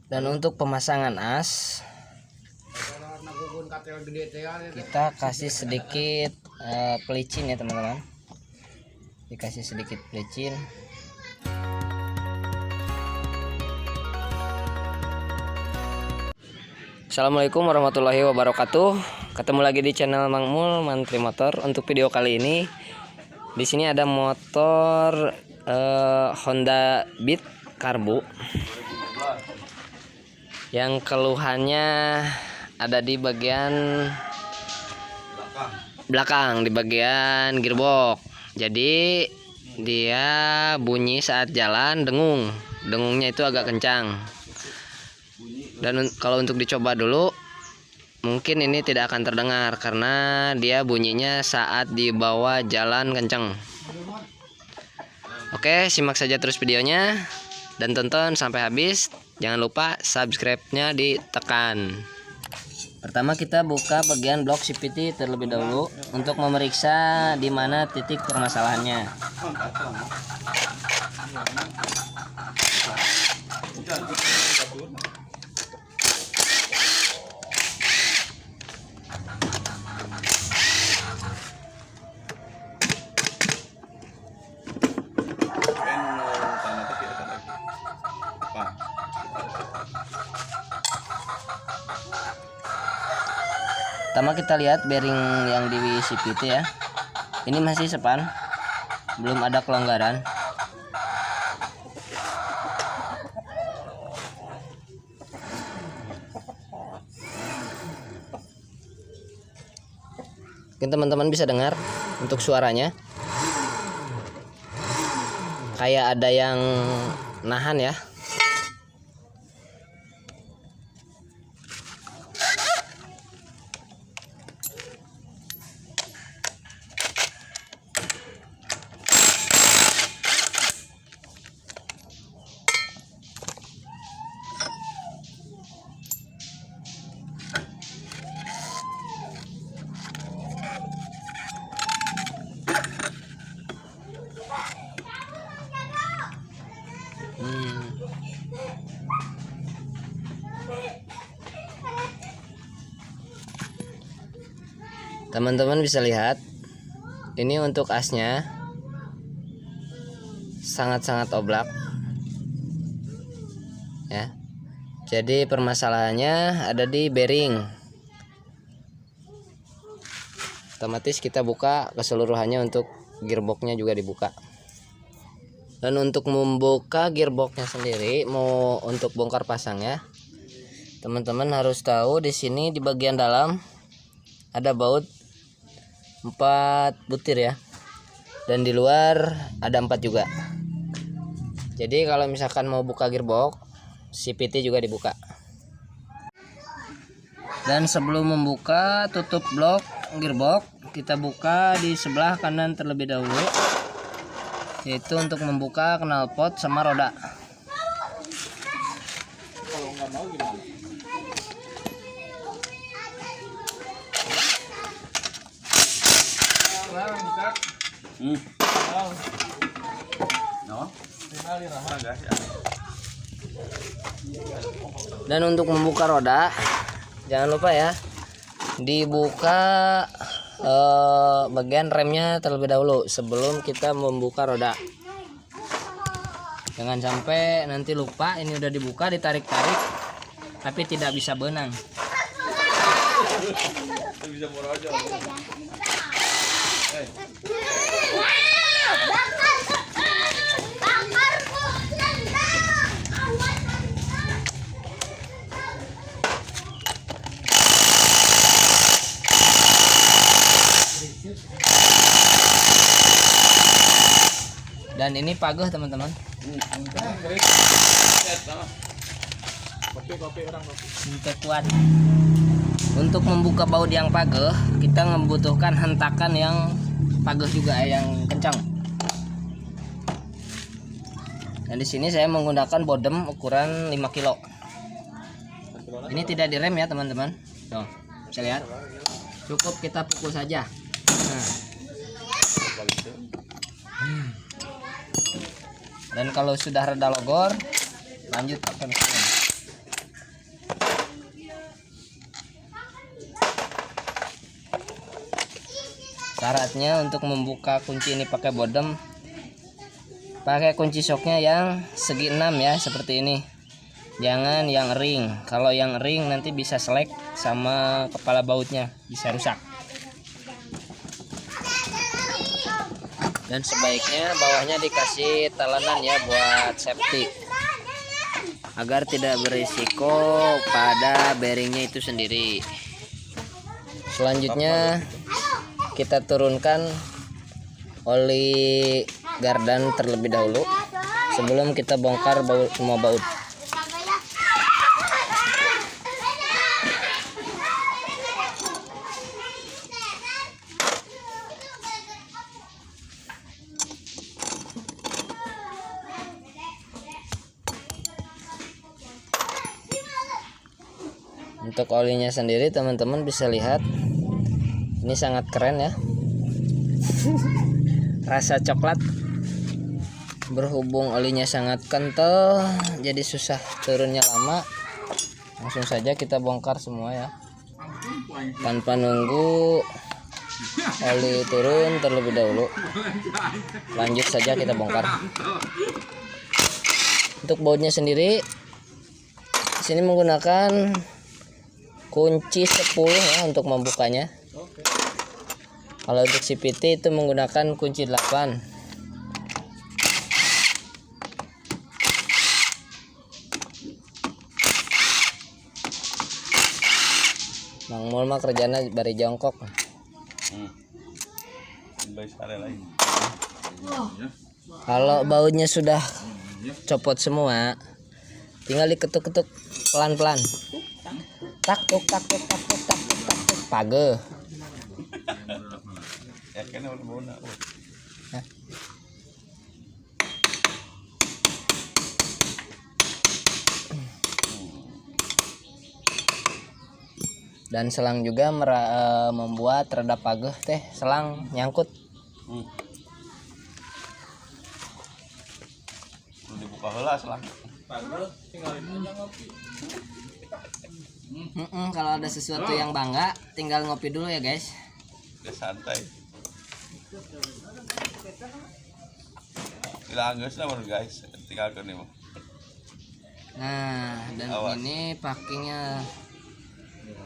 Dan untuk pemasangan as, kita kasih sedikit pelicin ya teman-teman. Dikasih sedikit pelicin. Assalamualaikum warahmatullahi wabarakatuh. Ketemu lagi di channel Mang Mul Mantri Motor. Untuk video kali ini, di sini ada motor Honda Beat karbu yang keluhannya ada di bagian belakang, di bagian gearbox. Jadi dia bunyi saat jalan, dengungnya itu agak kencang. Dan kalau untuk dicoba dulu, mungkin ini tidak akan terdengar karena dia bunyinya saat dibawa jalan kencang. Oke, simak saja terus videonya dan tonton sampai habis. Jangan lupa subscribe-nya ditekan. Pertama kita buka bagian blok CVT terlebih dahulu untuk memeriksa di mana titik permasalahannya. Pertama kita lihat bearing yang di CVT ya. Ini masih sepan, belum ada kelonggaran. Mungkin teman-teman bisa dengar untuk suaranya. Kayak ada yang nahan ya. Teman-teman bisa lihat, ini untuk asnya sangat-sangat oblak ya. Jadi permasalahannya ada di bearing. Otomatis kita buka keseluruhannya, untuk gearboxnya juga dibuka. Dan untuk membuka gearboxnya sendiri, mau untuk bongkar pasang ya, teman-teman harus tahu di sini di bagian dalam ada baut 4 butir ya, dan di luar ada 4 juga. Jadi kalau misalkan mau buka gearbox, CVT juga dibuka. Dan sebelum membuka tutup blok gearbox, kita buka di sebelah kanan terlebih dahulu, yaitu untuk membuka knalpot sama roda. Kalau nggak mau gimana? Dan untuk membuka roda, jangan lupa ya, dibuka bagian remnya terlebih dahulu sebelum kita membuka roda. Jangan sampai nanti lupa, ini udah dibuka, ditarik-tarik tapi tidak bisa benang. Bisa murah aja. Dan ini pageh teman-teman. Untuk kuat. Untuk membuka baut yang pageh, kita membutuhkan hentakan yang pageh juga, yang kencang. Dan di sini saya menggunakan bodem ukuran 5 kilo. Ini tidak direm ya teman-teman. Tuh, bisa lihat. Cukup kita pukul saja. Nah. Dan kalau sudah reda logor, lanjut pakai mesin. Syaratnya untuk membuka kunci ini pakai bodem, pakai kunci shocknya yang segi 6 ya, seperti ini. Jangan yang ring. Kalau yang ring nanti bisa selek sama kepala bautnya, bisa rusak. Dan sebaiknya bawahnya dikasih talenan ya buat safety, agar tidak berisiko pada bearingnya itu sendiri. Selanjutnya kita turunkan oli gardan terlebih dahulu sebelum kita bongkar semua baut. Untuk olinya sendiri teman-teman bisa lihat, ini sangat keren ya. Rasa coklat. Berhubung olinya sangat kental, jadi susah turunnya lama. Langsung saja kita bongkar semua ya, tanpa nunggu oli turun terlebih dahulu. Lanjut saja kita bongkar. Untuk bautnya sendiri, di sini menggunakan kunci 10 ya untuk membukanya. Kalau untuk CVT itu menggunakan kunci 8. Mang Mul mah kerjanya bari jongkok. Kalau bautnya sudah copot semua, tinggal diketuk-ketuk pelan-pelan. Tak tuk tak tuk tak tuk tak tuk tak tuk, page. Ya kan udah mau nak. Dan selang juga membuat reda pageh teh, selang nyangkut. Udah dibuka heula selang. Pageh tinggalin aja ngopi. Kalau ada sesuatu yang bangga, tinggal ngopi dulu ya guys. Udah santai. Hilang guys lah guys, tinggalkan nih. Nah, dan Awas. ini packingnya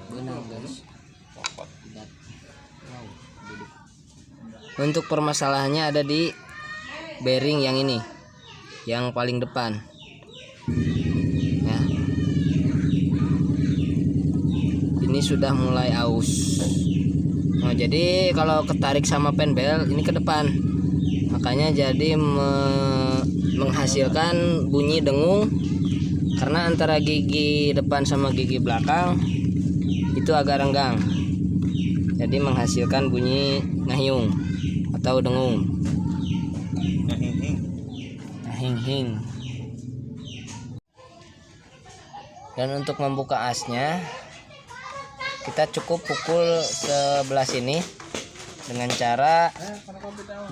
benar guys. Wow, duduk. Untuk permasalahannya ada di bearing yang ini, yang paling depan. Ya. Ini sudah mulai aus. Nah, jadi kalau ketarik sama penbel ini ke depan, makanya jadi menghasilkan bunyi dengung karena antara gigi depan sama gigi belakang itu agak renggang, jadi menghasilkan bunyi ngahyung atau dengung. Hing. Dan untuk membuka asnya, kita cukup pukul sebelah sini dengan cara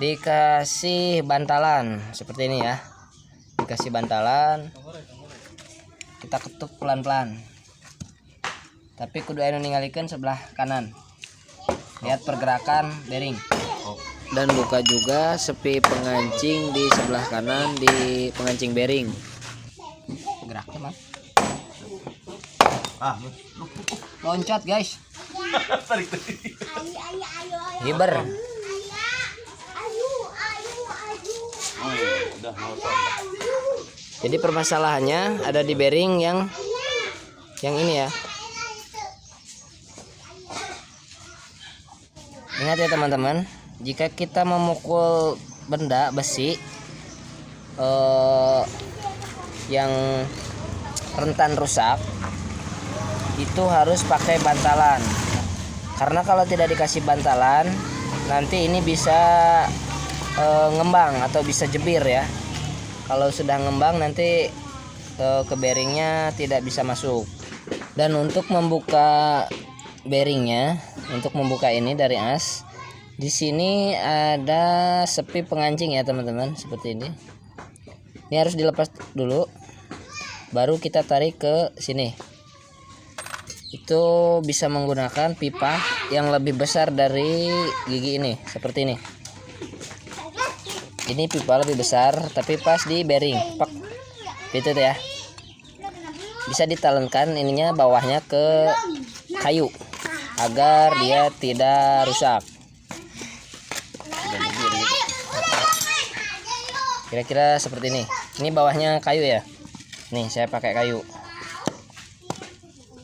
dikasih bantalan seperti ini ya. Dikasih bantalan, kita ketuk pelan-pelan. Tapi kudu anu ningalikeun sebelah kanan. Lihat pergerakan bearing. Dan buka juga sepi pengancing di sebelah kanan di pengancing bearing. Geraknya mah. Loncat guys. Hiber. Jadi permasalahannya ada di bearing yang ini ya. Ingat ya teman-teman, jika kita memukul benda besi yang rentan rusak, itu harus pakai bantalan. Karena kalau tidak dikasih bantalan, nanti ini bisa ngembang atau bisa jebir ya. Kalau sudah ngembang nanti ke bearingnya tidak bisa masuk. Dan untuk membuka bearingnya, untuk membuka ini dari as, di sini ada sepi pengancing ya teman-teman, seperti ini. Ini harus dilepas dulu, baru kita tarik ke sini. itu bisa menggunakan pipa yang lebih besar dari gigi ini, seperti ini. Ini pipa lebih besar, tapi pas di bearing, pak, gitu tuh ya. Bisa ditalenkan ininya bawahnya ke kayu agar dia tidak rusak. Kira-kira seperti ini. Ini bawahnya kayu ya. Nih saya pakai kayu.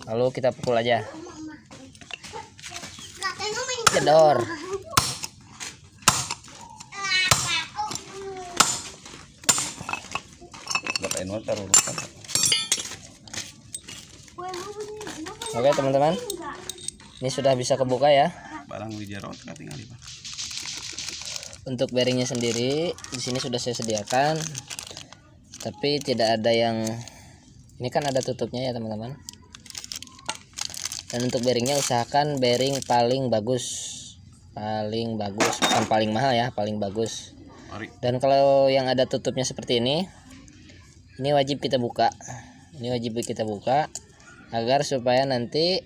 Lalu kita pukul aja. Jedor. Oke teman-teman, ini sudah bisa kebuka ya. Barang wijarot tinggal di. Untuk bearingnya sendiri di sini sudah saya sediakan, tapi tidak ada yang ini kan ada tutupnya ya teman-teman. Dan untuk bearingnya usahakan bearing paling bagus, bukan paling mahal ya, paling bagus. Dan kalau yang ada tutupnya seperti ini wajib kita buka. Ini wajib kita buka agar supaya nanti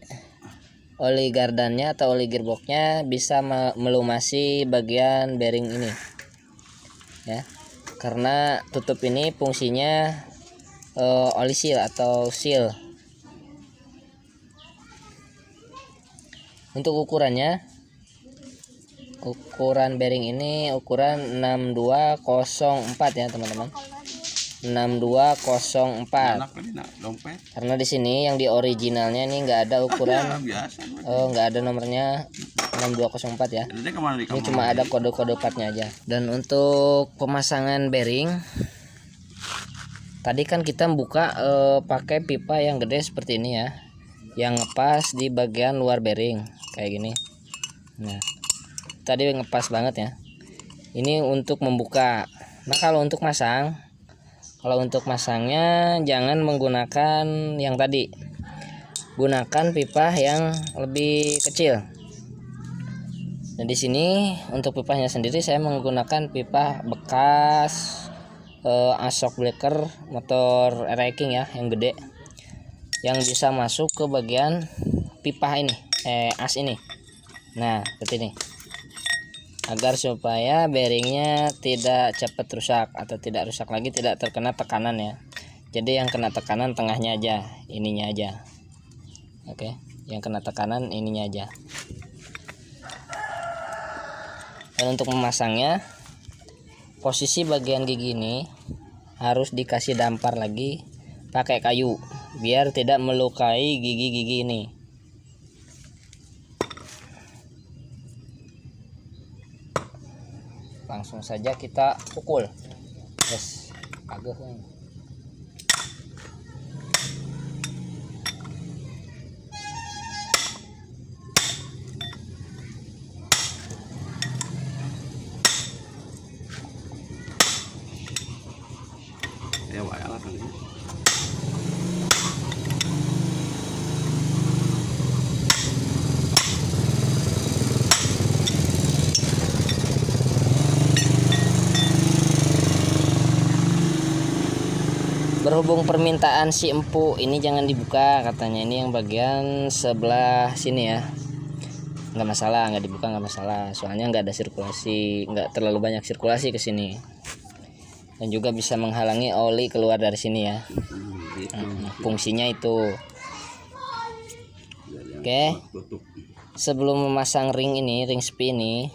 oli gardannya atau oli gearboxnya bisa melumasi bagian bearing ini ya, karena tutup ini fungsinya oli seal atau seal. Untuk ukuran bearing ini ukuran 6204 ya teman-teman, 6204. Karena di sini yang di originalnya ini nggak ada ukuran, nggak ada nomornya 6204 ya. Ini cuma ada kode-kode partnya aja. Dan untuk pemasangan bearing, tadi kan kita buka pakai pipa yang gede seperti ini ya, yang ngepas di bagian luar bearing kayak gini. Nah, tadi ngepas banget ya. Ini untuk membuka. Nah, kalau untuk masangnya jangan menggunakan yang tadi. Gunakan pipa yang lebih kecil. Dan di sini untuk pipanya sendiri saya menggunakan pipa bekas Ashok Breaker motor racing ya, yang gede, yang bisa masuk ke bagian pipa ini, as ini. Nah, seperti ini. Agar supaya bearingnya tidak cepat rusak atau tidak rusak lagi, tidak terkena tekanan ya. Jadi yang kena tekanan tengahnya aja, ininya aja. Oke, yang kena tekanan ininya aja. Dan untuk memasangnya, posisi bagian gigi ini harus dikasih dampar lagi pakai kayu biar tidak melukai gigi-gigi ini. Langsung saja kita pukul. Yes, agak ya wayalah kali ini. Berhubung permintaan si empu ini jangan dibuka katanya, ini yang bagian sebelah sini ya, nggak masalah, nggak dibuka nggak masalah, soalnya nggak ada sirkulasi, nggak terlalu banyak sirkulasi ke sini, dan juga bisa menghalangi oli keluar dari sini ya. Fungsinya itu. Oke, sebelum memasang ring spin ini,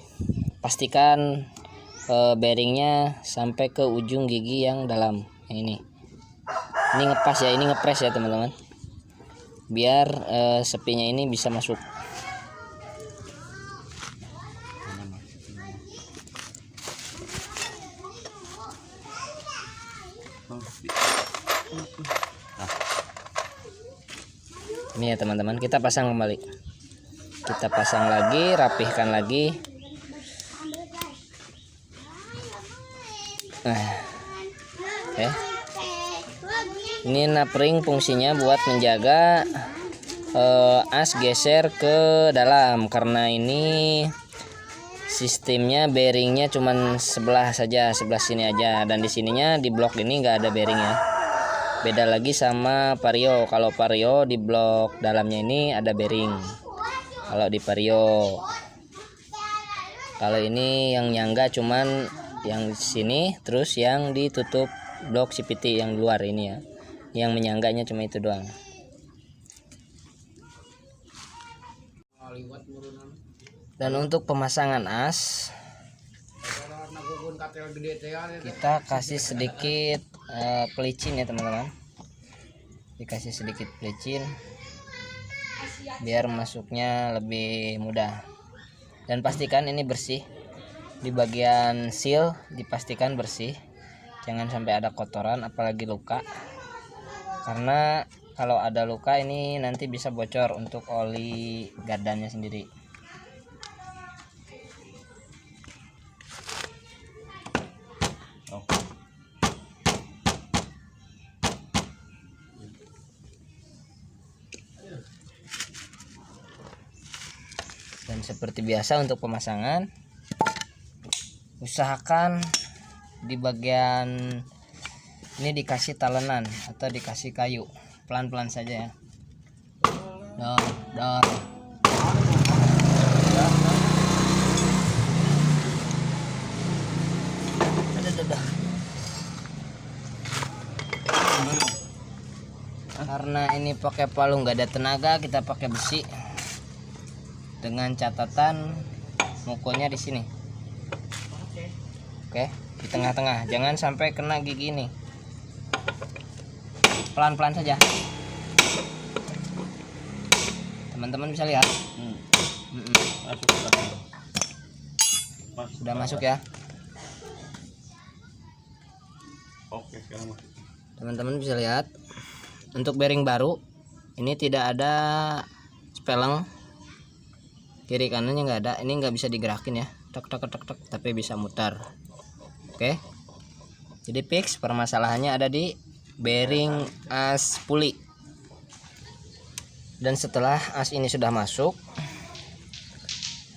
pastikan bearingnya sampai ke ujung gigi yang dalam, yang ini. Ini ngepas ya, ini ngepres ya teman-teman, biar sepinya ini bisa masuk. Ini ya teman-teman, kita pasang kembali, kita pasang lagi, rapihkan lagi. Ini napring fungsinya buat menjaga as geser ke dalam, karena ini sistemnya bearingnya cuman sebelah saja, sebelah sini aja, dan di sininya di blok ini nggak ada bearing ya. Beda lagi sama Vario. Kalau Vario di blok dalamnya ini ada bearing. Kalau di Vario, kalau ini yang nyangga cuman yang di sini, terus yang ditutup blok CVT yang luar ini ya. Yang menyangganya cuma itu doang. Dan untuk pemasangan as, kita kasih sedikit pelicin ya teman-teman. Dikasih sedikit pelicin biar masuknya lebih mudah. Dan pastikan ini bersih. Di bagian seal dipastikan bersih. Jangan sampai ada kotoran apalagi luka. Karena kalau ada luka ini nanti bisa bocor untuk oli gardannya sendiri. Dan seperti biasa untuk pemasangan, usahakan di bagian ini dikasih talenan atau dikasih kayu, pelan-pelan saja ya. Dor. Karena ini pakai palu nggak ada tenaga, kita pakai besi. Dengan catatan mukulnya di sini. Oke, di tengah-tengah, jangan sampai kena gigi ini. Pelan-pelan saja. Teman-teman bisa lihat. Sudah masuk ya. Oke, sekarang masuk. Teman-teman bisa lihat. Untuk bearing baru ini tidak ada speleng. Kiri kanannya nggak ada, ini nggak bisa digerakin ya, tek, tapi bisa mutar. Oke, jadi fix permasalahannya ada di bearing as puli. Dan setelah as ini sudah masuk,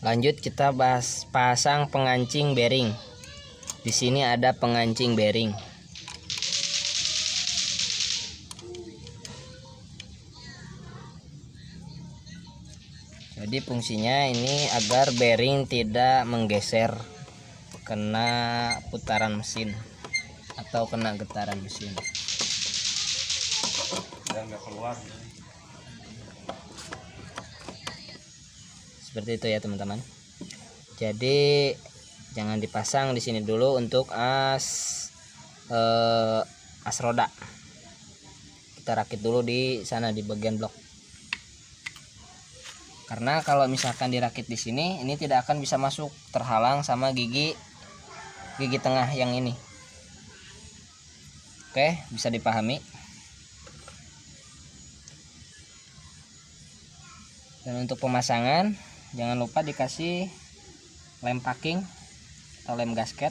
lanjut kita bahas pasang pengancing bearing. Di sini ada pengancing bearing. Jadi fungsinya ini agar bearing tidak menggeser kena putaran mesin atau kena getaran mesin. Dan nggak keluar. Seperti itu ya teman-teman. Jadi jangan dipasang di sini dulu untuk as roda. Kita rakit dulu di sana di bagian blok. Karena kalau misalkan dirakit di sini, ini tidak akan bisa masuk, terhalang sama gigi tengah yang ini. Oke, bisa dipahami. Dan untuk pemasangan, jangan lupa dikasih lem packing atau lem gasket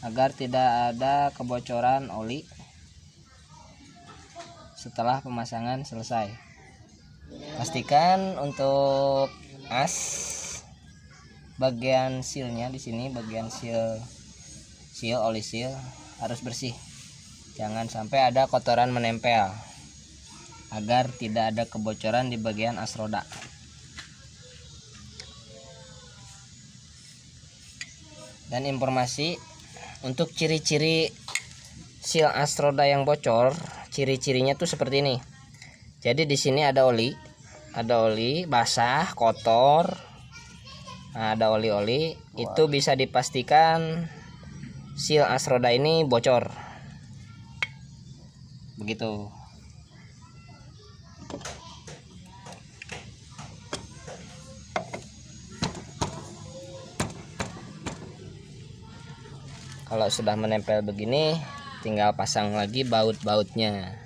agar tidak ada kebocoran oli setelah pemasangan selesai. Pastikan untuk as bagian sealnya di sini, bagian seal oli seal harus bersih. Jangan sampai ada kotoran menempel agar tidak ada kebocoran di bagian as roda. Dan informasi untuk ciri-ciri seal as roda yang bocor, ciri-cirinya tuh seperti ini. Jadi di sini ada oli basah, kotor. Nah, ada oli-oli, itu bisa dipastikan seal as roda ini bocor. Begitu. Kalau sudah menempel begini, tinggal pasang lagi baut-bautnya.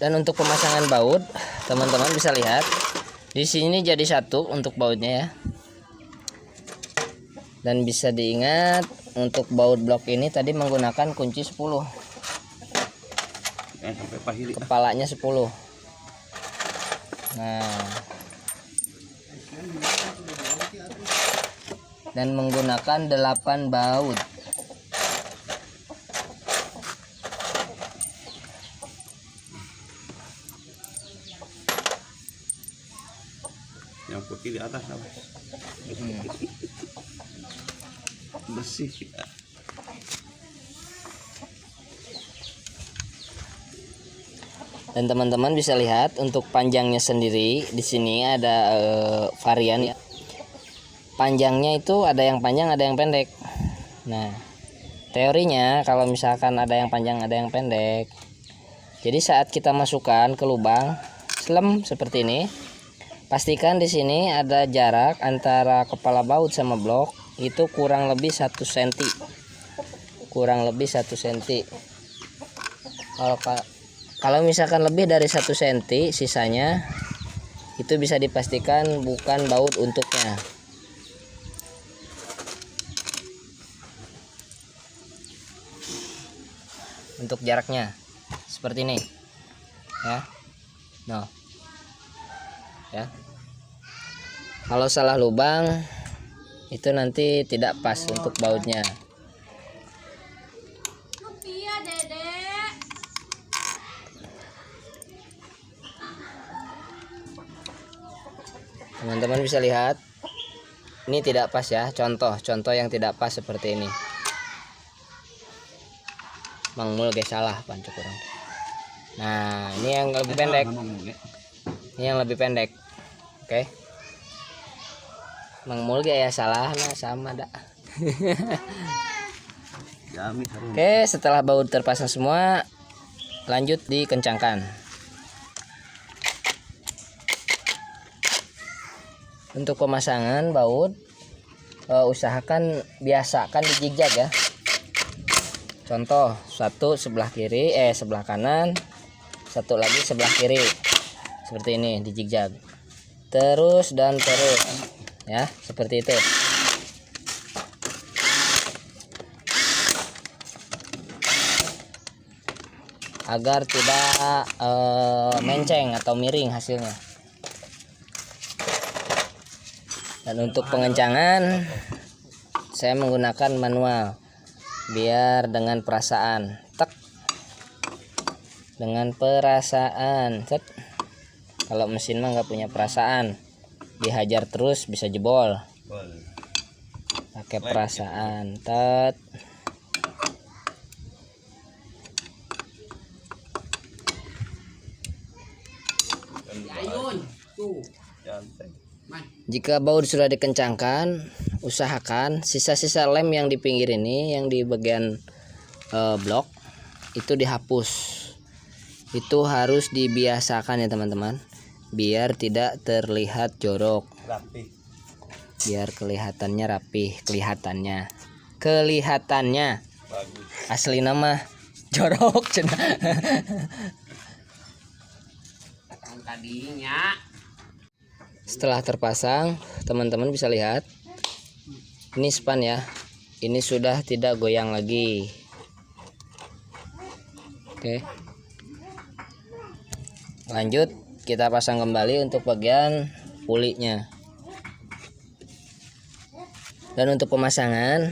Dan untuk pemasangan baut, teman-teman bisa lihat di sini jadi satu untuk bautnya ya. Dan bisa diingat untuk baut blok ini tadi menggunakan kunci 10. Kepalanya 10. Nah, dan menggunakan 8 baut. yang putih di atas apa? Bersih. Dan teman-teman bisa lihat untuk panjangnya sendiri di sini ada varian ya. Panjangnya itu ada yang panjang, ada yang pendek. Nah, teorinya kalau misalkan ada yang panjang, ada yang pendek. Jadi saat kita masukkan ke lubang slem seperti ini, pastikan di sini ada jarak antara kepala baut sama blok itu kurang lebih 1 cm. Kurang lebih 1 cm. Kalau misalkan lebih dari 1 cm, sisanya itu bisa dipastikan bukan baut untuknya. Untuk jaraknya seperti ini ya. Nah, ya. Kalau salah lubang itu nanti tidak pas untuk bautnya. Teman-teman bisa lihat ini tidak pas ya. Contoh yang tidak pas seperti ini. Mangmul guys, salah pancuk kurang. Nah, ini yang lebih pendek. Ini yang lebih pendek. Oke. Mangmul ya salah, nah sama dah. Oke, setelah baut terpasang semua, lanjut dikencangkan. Untuk pemasangan baut, usahakan biasakan di zigzag ya. Contoh, satu sebelah kiri, sebelah kanan, satu lagi sebelah kiri, seperti ini di zigzag. Terus dan terus, ya seperti itu. Agar tidak menceng atau miring hasilnya. Dan untuk pengencangan saya menggunakan manual biar dengan perasaan, tek, dengan perasaan, set. Kalau mesin mah nggak punya perasaan, dihajar terus bisa jebol. Pakai perasaan, tet. Jika baut sudah dikencangkan, usahakan sisa-sisa lem yang di pinggir ini, yang di bagian blok itu dihapus. Itu harus dibiasakan ya teman-teman, biar tidak terlihat jorok, biar kelihatannya rapih, kelihatannya bagus. asli nama jorok cenah. Tadinya Setelah terpasang, teman-teman bisa lihat ini span ya, ini sudah tidak goyang lagi. Oke, lanjut kita pasang kembali untuk bagian pulinya. Dan untuk pemasangan,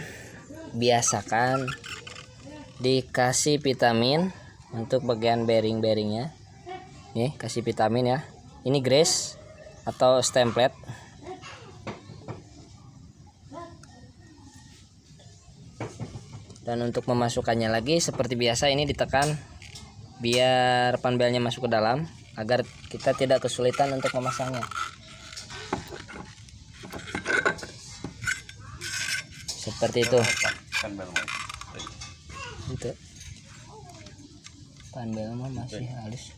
biasakan dikasih vitamin untuk bagian bearing-bearingnya. Nih, kasih vitamin ya. Ini grease atau stemplet. Dan untuk memasukkannya lagi seperti biasa, ini ditekan biar panbelnya masuk ke dalam agar kita tidak kesulitan untuk memasangnya. Seperti itu. Itu panbel mah masih halus.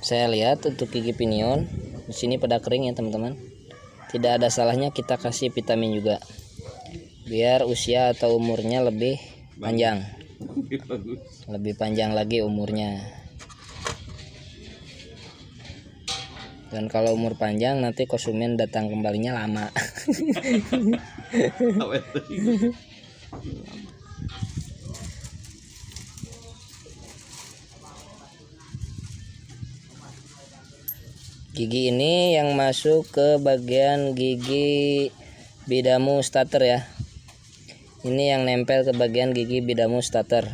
Saya lihat untuk gigi pinion di sini pada kering ya teman-teman. Tidak ada salahnya kita kasih vitamin juga, biar usia atau umurnya lebih panjang, lebih panjang lagi umurnya. Dan kalau umur panjang nanti konsumen datang kembalinya lama. Gigi ini yang masuk ke bagian gigi bidamu starter ya. Ini yang nempel ke bagian gigi bidamu starter.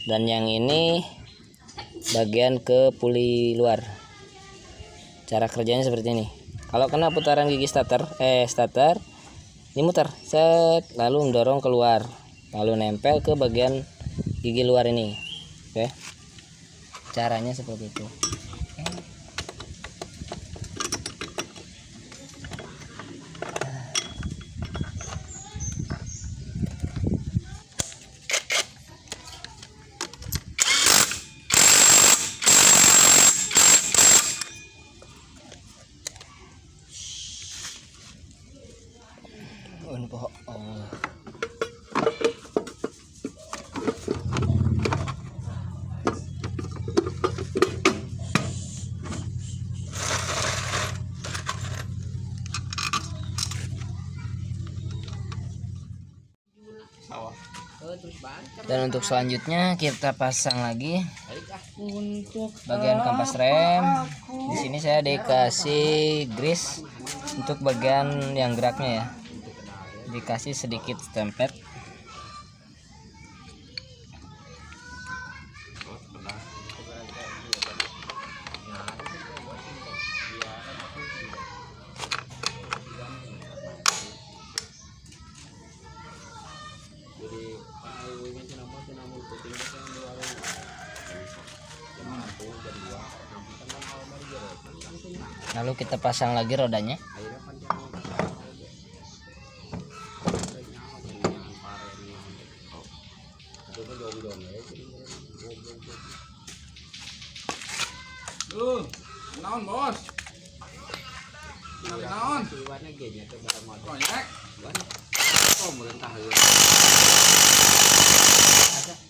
Dan yang ini bagian ke puli luar. Cara kerjanya seperti ini. Kalau kena putaran gigi starter, ini muter, set, lalu mendorong keluar, lalu nempel ke bagian gigi luar ini. Oke. Caranya seperti itu. Dan untuk selanjutnya kita pasang lagi untuk bagian kampas rem. Di sini saya dikasih grease untuk bagian yang geraknya ya. Dikasih sedikit stempet. Lalu kita pasang lagi rodanya. Naon bos? Naon? Proyek.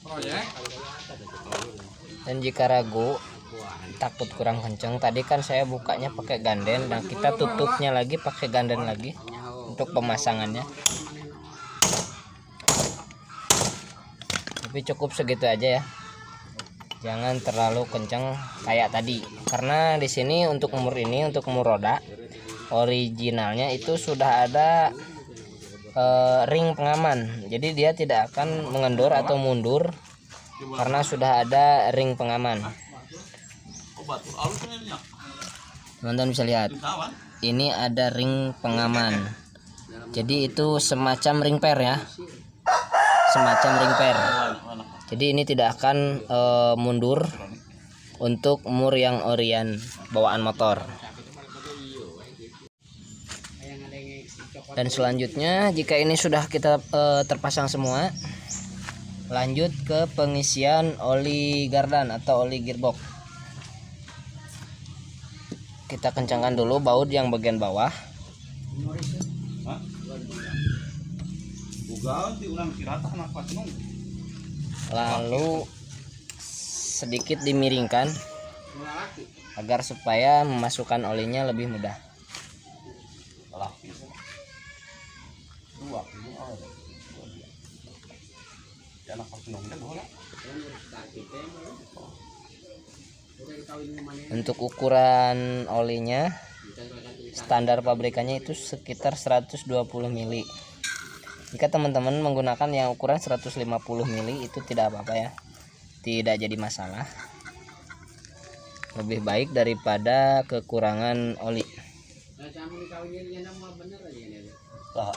Proyek. Dan jika ragu takut kurang kenceng, tadi kan saya bukanya pakai ganden dan kita tutupnya lagi pakai ganden lagi untuk pemasangannya. Tapi cukup segitu aja ya. Jangan terlalu kenceng kayak tadi. Karena di sini untuk umur ini, untuk umur roda originalnya itu sudah ada ring pengaman. Jadi dia tidak akan mengendur atau mundur karena sudah ada ring pengaman. Teman-teman bisa lihat, ini ada ring pengaman. Jadi itu semacam ring per ya, semacam ring per. Jadi ini tidak akan mundur untuk umur yang orian bawaan motor. Dan selanjutnya jika ini sudah kita terpasang semua, lanjut ke pengisian oli gardan atau oli gearbox. Kita kencangkan dulu baut yang bagian bawah. Lalu sedikit dimiringkan agar supaya memasukkan olinya lebih mudah. Untuk ukuran olinya standar pabrikannya itu sekitar 120 mili. Jika teman-teman menggunakan yang ukuran 150 mili itu tidak apa-apa ya, tidak jadi masalah. Lebih baik daripada kekurangan oli. Oh.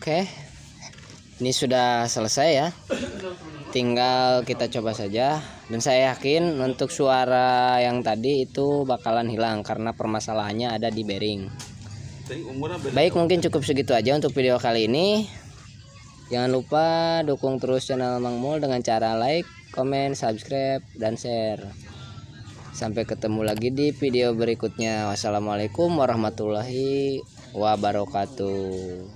Oke, ini sudah selesai ya. Tinggal kita coba saja. Dan saya yakin untuk suara yang tadi itu bakalan hilang karena permasalahannya ada di bearing. Baik, mungkin cukup segitu aja untuk video kali ini. Jangan lupa dukung terus channel Mang Mul dengan cara like, komen, subscribe, dan share. Sampai ketemu lagi di video berikutnya. Wassalamualaikum warahmatullahi wabarakatuh.